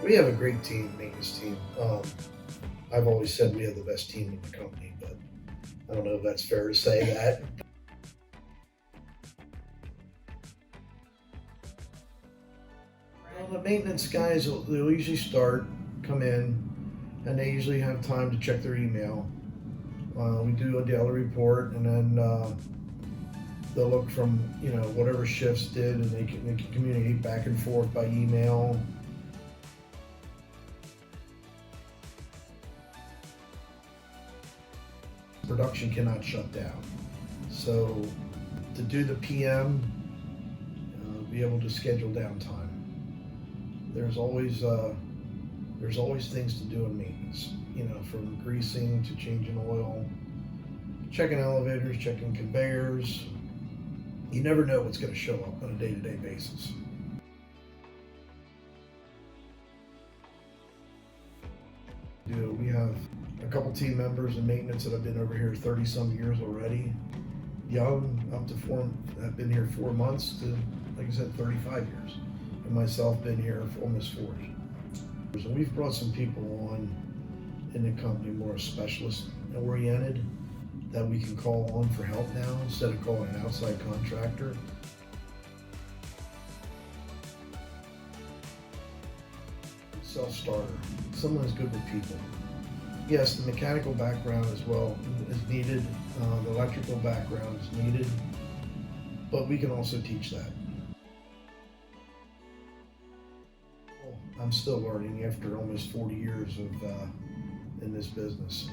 We have a great team, maintenance team. I've always said we have the best team in the company, but I don't know if that's fair to say that. The maintenance guys they'll usually come in, and they usually have time to check their email. We do a daily report, and then they'll look from whatever shifts did, and they can communicate back and forth by email. Production cannot shut down, so to do the PM, be able to schedule downtime. There's always things to do in maintenance. From greasing to changing oil, checking elevators, checking conveyors. You never know what's going to show up on a day-to-day basis. We have a couple team members in maintenance that have been over here 30 some years already. Young, up to have been here 4 months to, like I said, 35 years. And myself been here for almost 40. And we've brought some people on in the company more specialist oriented that we can call on for help now instead of calling an outside contractor. Self-starter, someone who's good with people. Yes, the mechanical background as well is needed, the electrical background is needed, but we can also teach that. I'm still learning after almost 40 years of in this business.